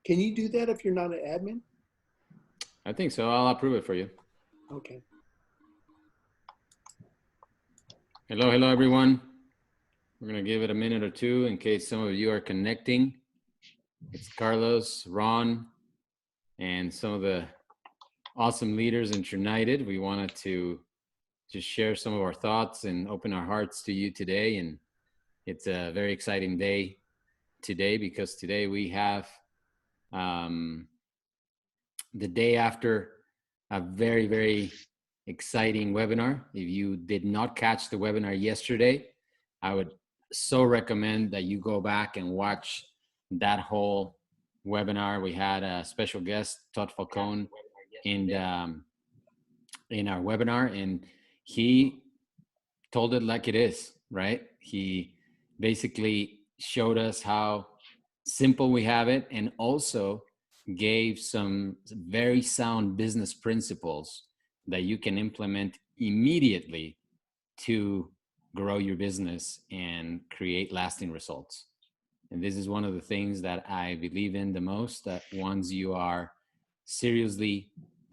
Can you do that if you're not an admin? I think so. I'll approve it for you. Okay. Hello, hello, everyone. We're going to give it a minute or two in case some of you are connecting. It's Carlos, Ron, and some of the awesome leaders in Trunited. We wanted to just share some of our thoughts and open our hearts to you today. And it's a very exciting day today because today we have the day after a very, very exciting webinar. If you did not catch the webinar yesterday, I would so recommend that you go back and watch that whole webinar. We had a special guest, Todd Falcone, in our webinar, and he told it like it is, right? He basically showed us how simple we have it, and also gave some very sound business principles that you can implement immediately to grow your business and create lasting results. And this is one of the things that I believe in the most, that once you are seriously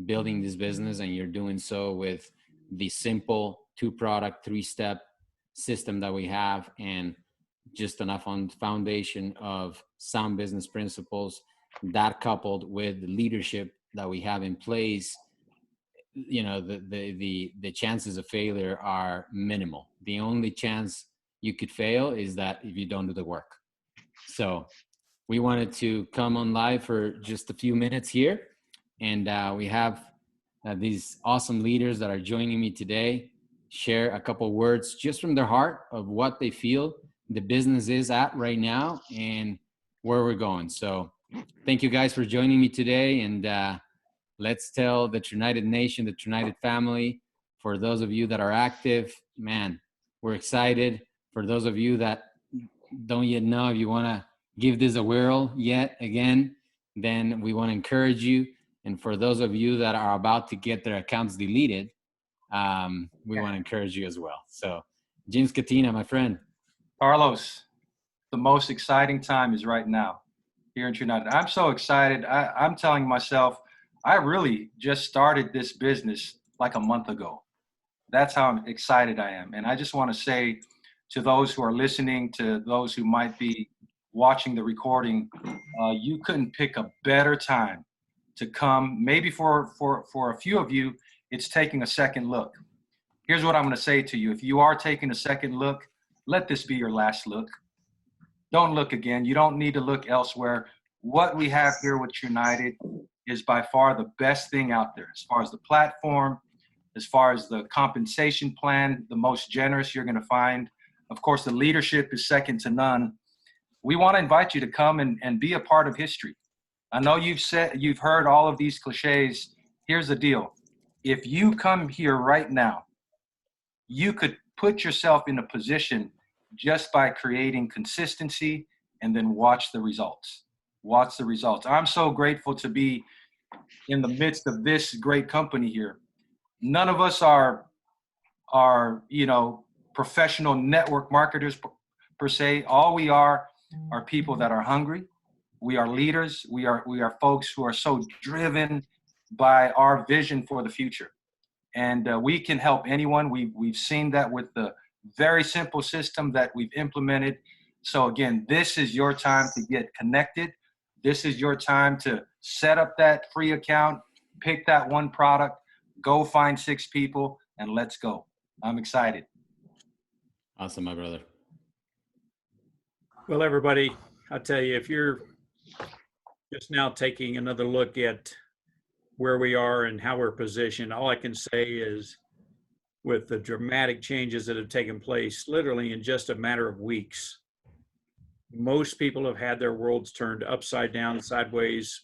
building this business and you're doing so with the simple 2-product, 3-step system that we have, and just enough on foundation of sound business principles, that coupled with the leadership that we have in place, you know, the chances of failure are minimal. The only chance you could fail is that if you don't do the work. So we wanted to come on live for just a few minutes here, and we have these awesome leaders that are joining me today, share a couple words just from their heart of what they feel the business is at right now and where we're going. So thank you guys for joining me today, and let's tell the Trunited Nation, the Trunited family, for those of you that are active, man, we're excited. For those of you that don't yet know if you want to give this a whirl yet again, then we want to encourage you. And for those of you that are about to get their accounts deleted, we want to encourage you as well. So James Katina, my friend. Carlos, the most exciting time is right now here in Trunited. I'm so excited. I'm telling myself, I really just started this business like a month ago. That's how excited I am. And I just want to say to those who are listening, to those who might be watching the recording, you couldn't pick a better time to come. Maybe for a few of you, it's taking a second look. Here's what I'm going to say to you. If you are taking a second look, let this be your last look. Don't look again. You don't need to look elsewhere. What we have here with Trunited is by far the best thing out there, as far as the platform, as far as the compensation plan, the most generous you're going to find. Of course, the leadership is second to none. We want to invite you to come and be a part of history. I know you've heard all of these cliches. Here's the deal. If you come here right now, you could put yourself in a position just by creating consistency and then watch the results. Watch the results. I'm so grateful to be in the midst of this great company here. None of us are professional network marketers per se. All we are people that are hungry. We are leaders. We are folks who are so driven by our vision for the future. And we can help anyone. We've seen that with the very simple system that we've implemented. So again, this is your time to get connected. This is your time to set up that free account, pick that one product, go find 6 people, and let's go. I'm excited. Awesome, my brother. Well, everybody, I'll tell you, if you're just now taking another look at where we are and how we're positioned, all I can say is, with the dramatic changes that have taken place literally in just a matter of weeks, most people have had their worlds turned upside down, sideways,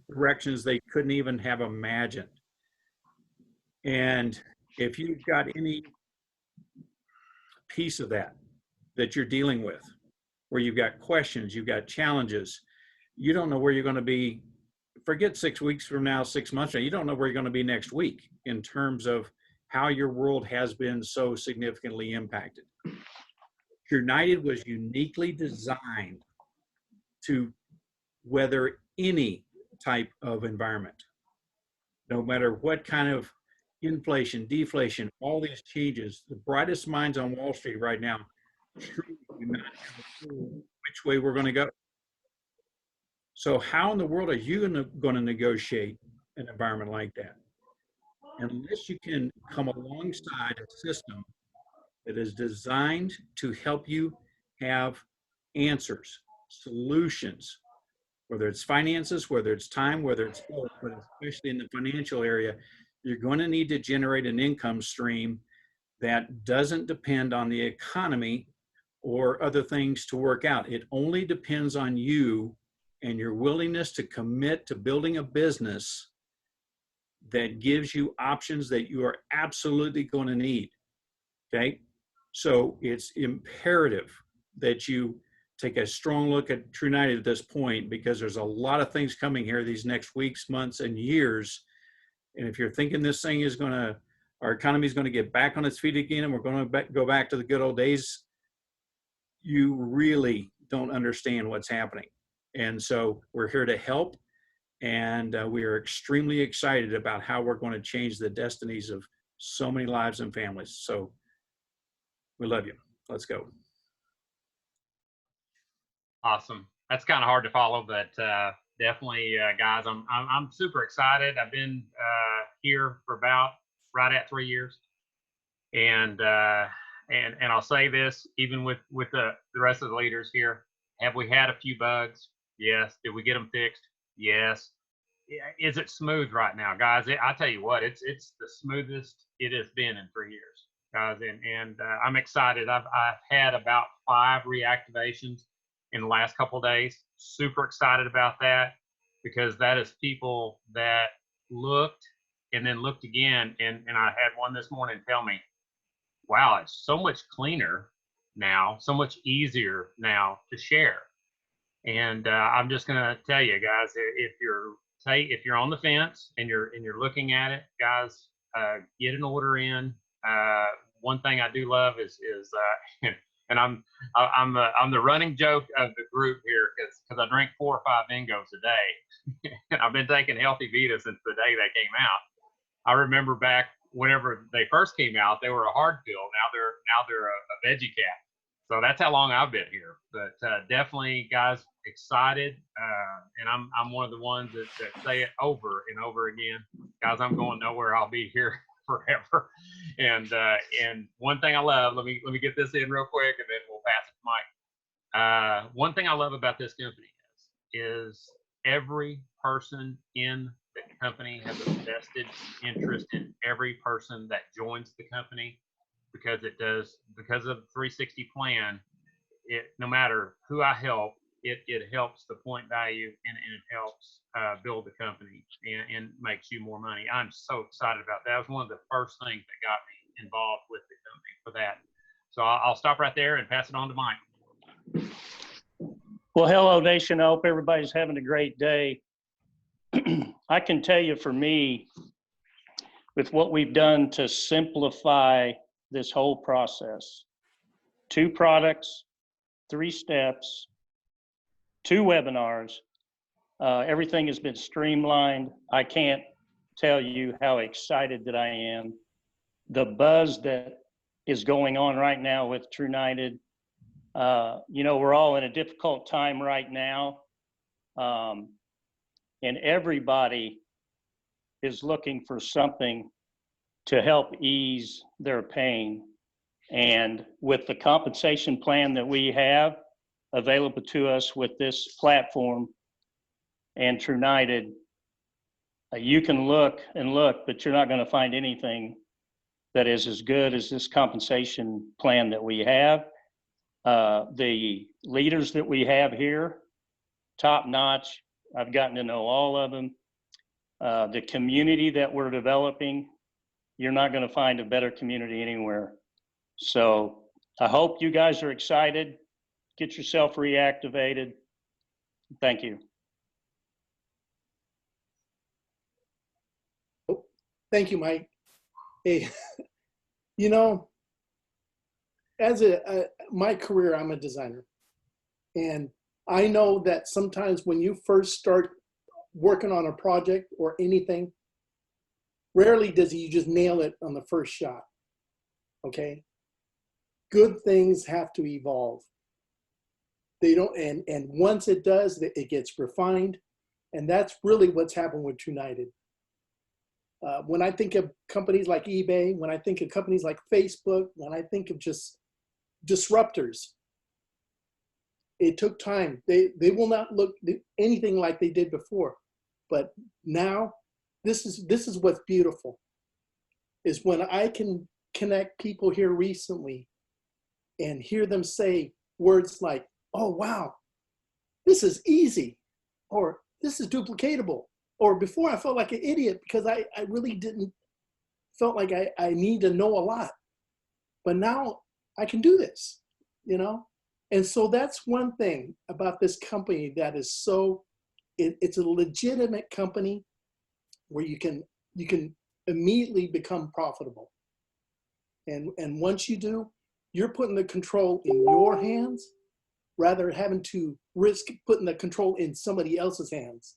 directions they couldn't even have imagined. And if you've got any piece of that you're dealing with, where you've got questions, you've got challenges, you don't know where you're going to be, forget 6 weeks from now, 6 months from now, you don't know where you're going to be next week in terms of how your world has been so significantly impacted. Trunited was uniquely designed to weather any type of environment. No matter what kind of inflation, deflation, all these changes, the brightest minds on Wall Street right now truly do not have a clue which way we're going to go. So how in the world are you going to negotiate an environment like that? Unless you can come alongside a system that is designed to help you have answers, solutions, whether it's finances, whether it's time, whether it's both, but especially in the financial area, you're going to need to generate an income stream that doesn't depend on the economy or other things to work out. It only depends on you and your willingness to commit to building a business that gives you options that you are absolutely going to need. Okay. So it's imperative that you take a strong look at Trunited at this point, because there's a lot of things coming here these next weeks, months, and years. And if you're thinking this thing is going to, our economy is going to get back on its feet again, and we're going to go back to the good old days, you really don't understand what's happening. And so we're here to help. And we are extremely excited about how we're going to change the destinies of so many lives and families. So we love you. Let's go. Awesome. That's kind of hard to follow, but definitely, guys, I'm super excited. I've been here for about right at 3 years, and I'll say this, even with the rest of the leaders here, have we had a few bugs? Yes. Did we get them fixed? Yes. Is it smooth right now, guys? I tell you what, it's the smoothest it has been in 3 years, guys, and I'm excited. I've had about 5 reactivations in the last couple of days. Super excited about that, because that is people that looked and then looked again. And I had one this morning tell me, wow, it's so much cleaner now, so much easier now to share. And I'm just going to tell you, guys, if you're on the fence and you're looking at it, guys, get an order in. One thing I do love is and I'm the running joke of the group here, because I drink 4 or 5 Bingos a day, and I've been taking Healthy Vita since the day they came out. I remember back whenever they first came out, they were a hard pill. Now they're a veggie cap. So that's how long I've been here. But definitely, guys, excited, and I'm one of the ones that say it over and over again. Guys, I'm going nowhere. I'll be here forever. And one thing I love, let me get this in real quick, and then we'll pass it to Mike. One thing I love about this company is every person in the company has a vested interest in every person that joins the company, because of the 360 plan. No matter who I help, it helps the point value, and it helps build the company and makes you more money. I'm so excited about that. That was one of the first things that got me involved with the company for that. So I'll stop right there and pass it on to Mike. Well, hello, Nation. I hope everybody's having a great day. I can tell you, for me, with what we've done to simplify this whole process, 2 products, 3 steps, 2 webinars, everything has been streamlined. I can't tell you how excited that I am. The buzz that is going on right now with Trunited, we're all in a difficult time right now, and everybody is looking for something to help ease their pain. And with the compensation plan that we have available to us with this platform and Trunited, you can look and look, but you're not going to find anything that is as good as this compensation plan that we have. The leaders that we have here, top notch. I've gotten to know all of them. The community that we're developing, you're not going to find a better community anywhere. So I hope you guys are excited. Get yourself reactivated. Thank you. Thank you, Mike. Hey, as my career, I'm a designer. And I know that sometimes when you first start working on a project or anything, rarely does he just nail it on the first shot. Okay? Good things have to evolve. They don't, and once it does, it gets refined. And that's really what's happened with Trunited. When I think of companies like eBay, when I think of companies like Facebook, when I think of just disruptors, it took time. They will not look anything like they did before. But now, this is what's beautiful, is when I can connect people here recently and hear them say words like, oh, wow, this is easy, or this is duplicatable. Or before I felt like an idiot because I really felt like I need to know a lot. But now I can do this, you know? And so that's one thing about this company that is so, it's a legitimate company where you can immediately become profitable. And once you do, you're putting the control in your hands rather than having to risk putting the control in somebody else's hands.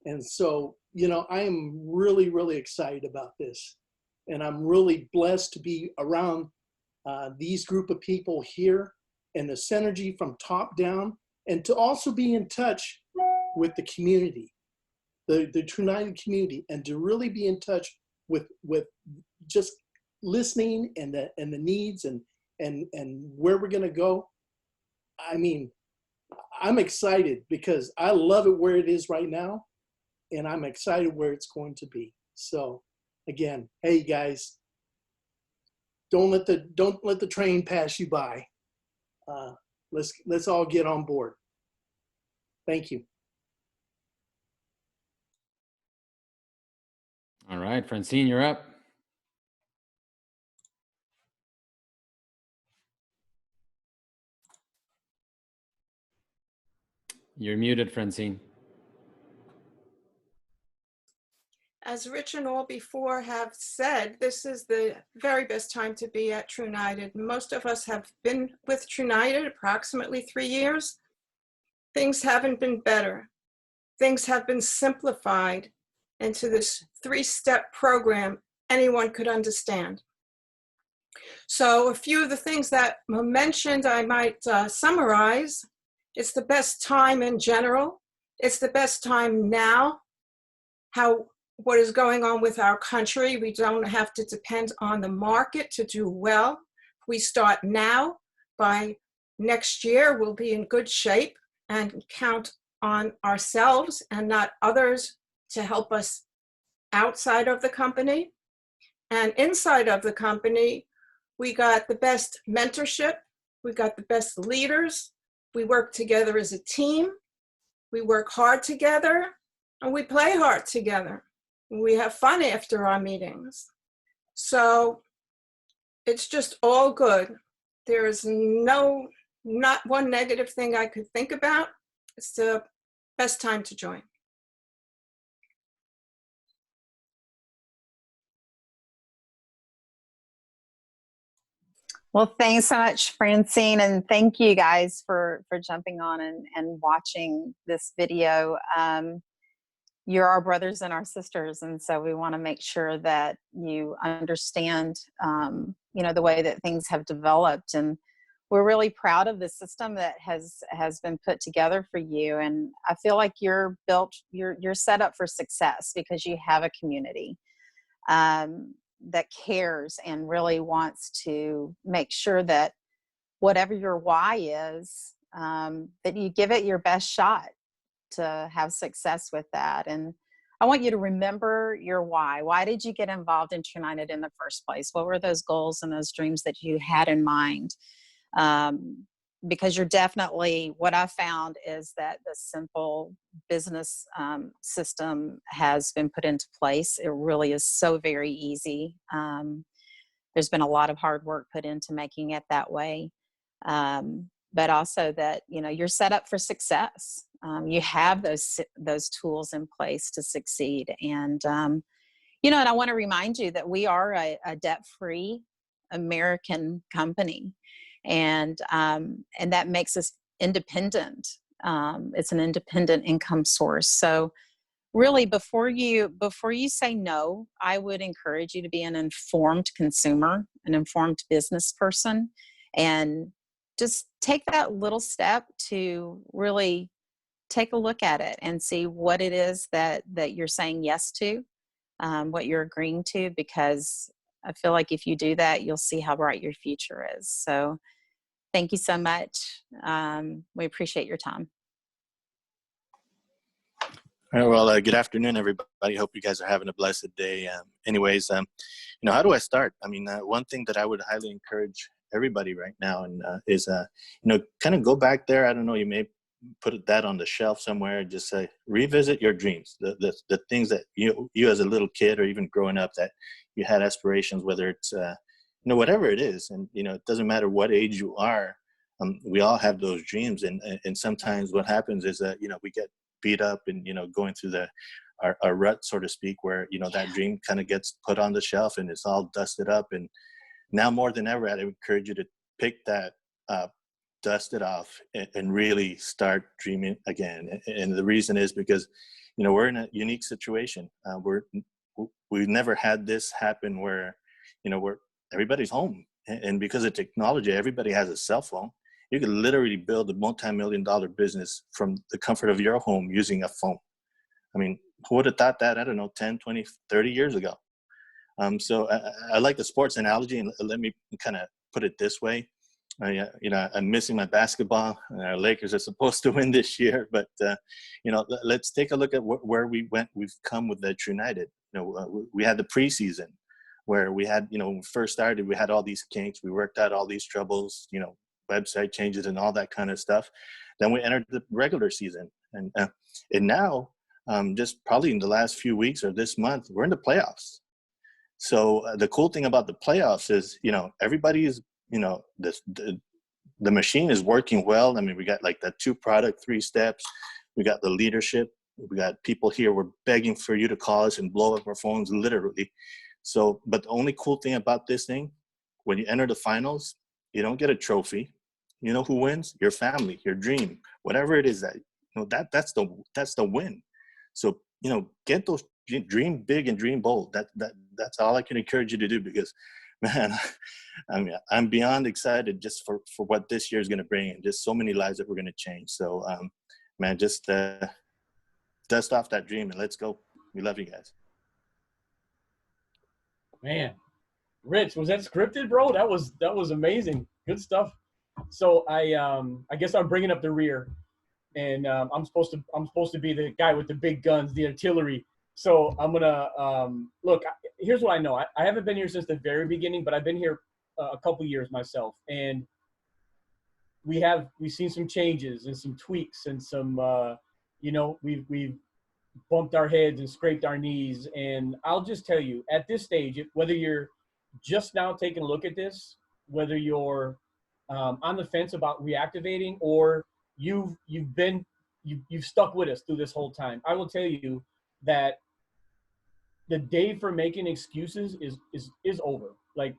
And so, you know, I am really, really excited about this. And I'm really blessed to be around these group of people here and the synergy from top down, and to also be in touch with the community, the Trunited community, and to really be in touch with just listening and the needs and where we're gonna go. I mean, I'm excited because I love it where it is right now, and I'm excited where it's going to be. So again, hey guys, don't let the train pass you by. Let's all get on board. Thank you. All right, Francine, you're up. You're muted, Francine. As Rich and all before have said, this is the very best time to be at Trunited. Most of us have been with Trunited approximately 3 years. Things haven't been better. Things have been simplified into this 3-step program anyone could understand. So a few of the things that were mentioned, I might summarize. It's the best time in general. It's the best time now. What is going on with our country. We don't have to depend on the market to do well. We start now. By next year, we'll be in good shape and count on ourselves and not others to help us outside of the company. And inside of the company, we got the best mentorship. We got the best leaders. We work together as a team. We work hard together, and we play hard together. We have fun after our meetings. So it's just all good. There is not one negative thing I could think about. It's the best time to join. Well, thanks so much, Francine, and thank you guys for jumping on and watching this video. You're our brothers and our sisters, and so we want to make sure that you understand, you know, the way that things have developed, and we're really proud of the system that has been put together for you. And I feel like you're set up for success because you have a community that cares and really wants to make sure that whatever your why is, that you give it your best shot to have success with that. And I want you to remember your why. Why did you get involved in Trunited in the first place? What were those goals and those dreams that you had in mind? Because you're definitely, what I found is that the simple business system has been put into place. It really is so very easy. There's been a lot of hard work put into making it that way. But also that, you know, you're set up for success. You have those tools in place to succeed. And, you know, and I want to remind you that we are a debt-free American company. And that makes us independent. It's an independent income source. So really before you say no, I would encourage you to be an informed consumer, an informed business person, and just take that little step to really take a look at it and see what it is that you're saying yes to, what you're agreeing to, because I feel like if you do that, you'll see how bright your future is. So thank you so much. We appreciate your time. All right, well, good afternoon, everybody. Hope you guys are having a blessed day. Anyways, how do I start? I mean, one thing that I would highly encourage everybody right now and is, kind of go back there. I don't know, you may put that on the shelf somewhere. Just say, revisit your dreams, the things that you as a little kid or even growing up that you had aspirations, whether it's, whatever it is. And, it doesn't matter what age you are. We all have those dreams. And sometimes what happens is that, we get beat up and, going through our rut, so to speak, where, that dream kind of gets put on the shelf and it's all dusted up. And now more than ever, I'd encourage you to pick that up, dust it off, and really start dreaming again. And the reason is because, we're in a unique situation. We've never had this happen where, where everybody's home. And because of technology, everybody has a cell phone. You can literally build a multi-million-dollar business from the comfort of your home using a phone. I mean, who would have thought that, I don't know, 10, 20, 30 years ago? So I like the sports analogy, and let me kind of put it this way. I'm missing my basketball. Our Lakers are supposed to win this year, but, let's take a look at where we've come with the Trunited. We had the preseason where we had, when we first started, we had all these kinks. We worked out all these troubles, website changes and all that kind of stuff. Then we entered the regular season, and now just probably in the last few weeks or this month, we're in the playoffs. So the cool thing about the playoffs is, everybody is, the machine is working well. I mean, we got like the 2-product, 3 steps. We got the leadership. We got people here. We're begging for you to call us and blow up our phones, literally. So, but the only cool thing about this thing, when you enter the finals, you don't get a trophy. You know who wins? Your family, your dream, whatever it is that, that's the win. So, get those, dream big and dream bold. That's all I can encourage you to do, because, man, I mean, I'm beyond excited just for what this year is going to bring, and just so many lives that we're going to change. So, man, just dust off that dream and let's go. We love you guys. Man, Rich, was that scripted, bro? That was amazing. Good stuff. So I guess I'm bringing up the rear, and I'm supposed to be the guy with the big guns, the artillery. So I'm gonna look. Here's what I know. I haven't been here since the very beginning, but I've been here a couple years myself, and we've seen some changes and some tweaks and some we've bumped our heads and scraped our knees. And I'll just tell you, at this stage, whether you're just now taking a look at this, whether you're on the fence about reactivating, or you've stuck with us through this whole time, I will tell you that the day for making excuses is over. Like,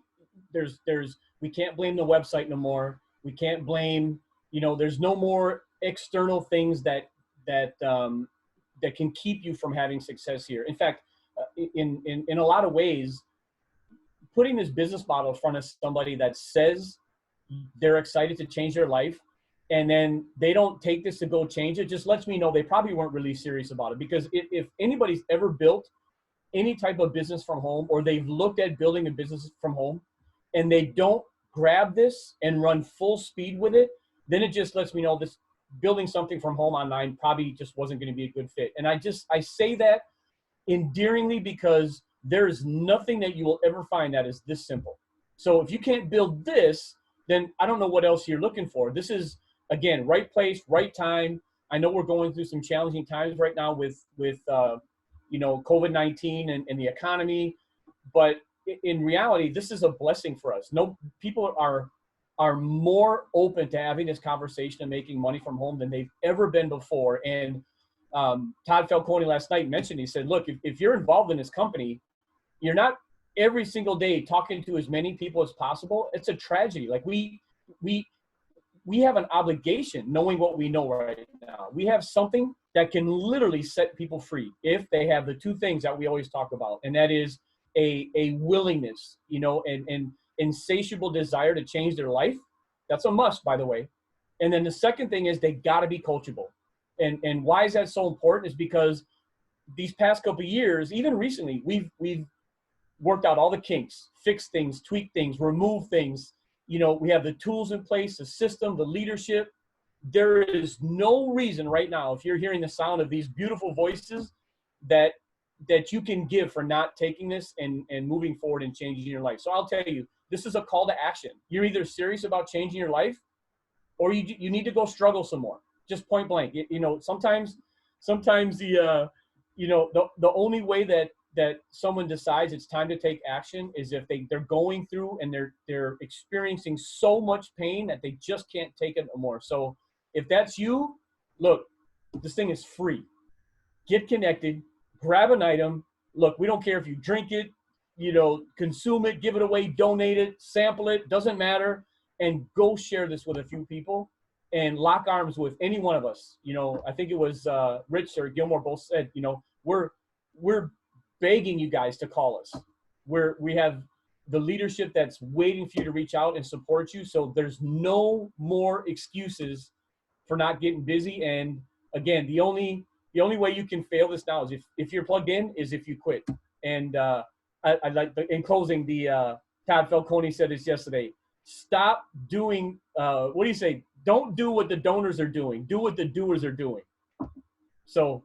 we can't blame the website no more. We can't blame, there's no more external things that can keep you from having success here. In fact, in a lot of ways, putting this business model in front of somebody that says they're excited to change their life, and then they don't take this to go change it, just lets me know they probably weren't really serious about it. Because if anybody's ever built any type of business from home, or they've looked at building a business from home, and they don't grab this and run full speed with it, then it just lets me know this building something from home online probably just wasn't going to be a good fit. And I say that endearingly, because there's nothing that you will ever find that is this simple. So if you can't build this, then I don't know what else you're looking for. This is, again, right place, right time. I know we're going through some challenging times right now with COVID-19 and the economy, but in reality, this is a blessing for us. No, people are more open to having this conversation and making money from home than they've ever been before. And Todd Falcone last night mentioned, he said, look, if you're involved in this company, you're not every single day talking to as many people as possible. It's a tragedy. Like, we have an obligation, knowing what we know right now. We have something that can literally set people free if they have the two things that we always talk about, and that is a willingness, you know, and insatiable desire to change their life. That's a must, by the way. And then the second thing is they got to be coachable. And why is that so important is because these past couple of years, even recently, we've worked out all the kinks, fixed things, tweaked things, removed things. You know, we have the tools in place, the system, the leadership. There is no reason right now, if you're hearing the sound of these beautiful voices, that you can give for not taking this and moving forward and changing your life. So I'll tell you, this is a call to action. You're either serious about changing your life, or you need to go struggle some more. Just point blank. You know, sometimes the you know, the only way that someone decides it's time to take action is if they're going through and they're experiencing so much pain that they just can't take it no more. So if that's you, look, this thing is free. Get connected, grab an item. Look, we don't care if you drink it, you know, consume it, give it away, donate it, sample it, doesn't matter. And go share this with a few people and lock arms with any one of us. You know, I think it was Rich or Gilmore both said, you know, we're begging you guys to call us. We have the leadership that's waiting for you to reach out and support you. So there's no more excuses for not getting busy. And again, the only way you can fail this now is if you're plugged in, is if you quit. And I like in closing, the Todd Falcone said this yesterday. Stop doing what do you say? Don't do what the donors are doing. Do what the doers are doing. So,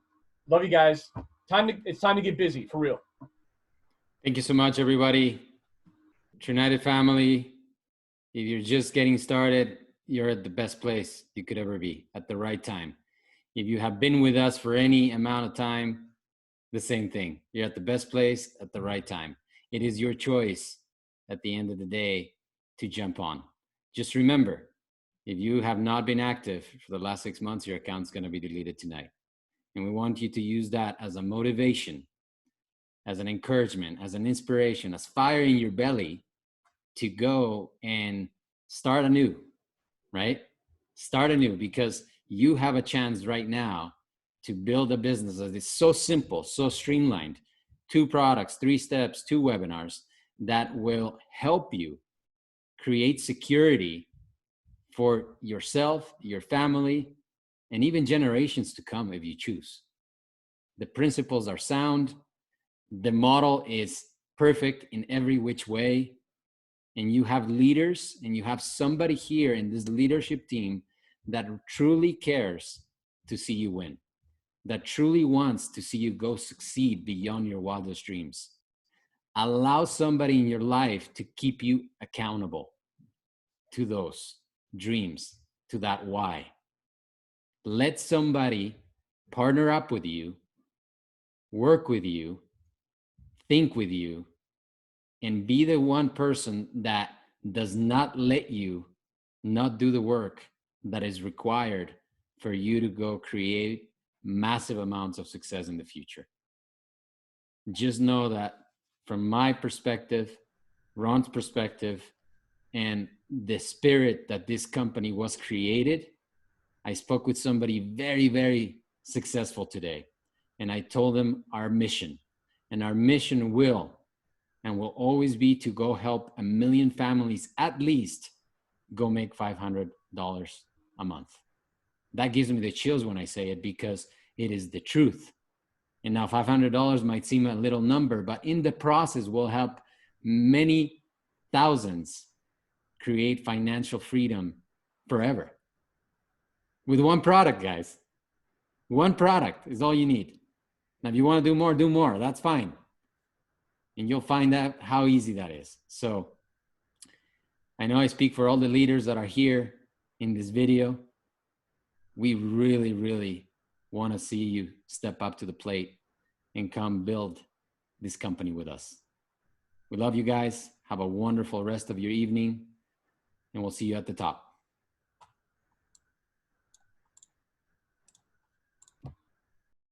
love you guys. It's time to get busy for real. Thank you so much, everybody. Trunited family, if you're just getting started, you're at the best place you could ever be at the right time. If you have been with us for any amount of time, the same thing. You're at the best place at the right time. It is your choice at the end of the day to jump on. Just remember, if you have not been active for the last 6 months, your account's going to be deleted tonight. And we want you to use that as a motivation, as an encouragement, as an inspiration, as fire in your belly to go and start anew, right? Start anew, because you have a chance right now to build a business that is so simple, so streamlined. 2 products, 3 steps, 2 webinars that will help you create security for yourself, your family, and even generations to come if you choose. The principles are sound. The model is perfect in every which way. And you have leaders, and you have somebody here in this leadership team that truly cares to see you win, that truly wants to see you go succeed beyond your wildest dreams. Allow somebody in your life to keep you accountable to those dreams, to that why. Let somebody partner up with you, work with you, think with you, and be the one person that does not let you not do the work that is required for you to go create massive amounts of success in the future. Just know that from my perspective, Ron's perspective, and the spirit that this company was created, I spoke with somebody very, very successful today, and I told them our mission. And our mission will always be to go help 1 million families at least go make $500 a month. That gives me the chills when I say it, because it is the truth. And now $500 might seem a little number, but in the process will help many thousands create financial freedom forever. With one product, guys. One product is all you need. Now, if you want to do more, that's fine. And you'll find out how easy that is. So I know I speak for all the leaders that are here in this video. We really, really want to see you step up to the plate and come build this company with us. We love you guys. Have a wonderful rest of your evening, and we'll see you at the top.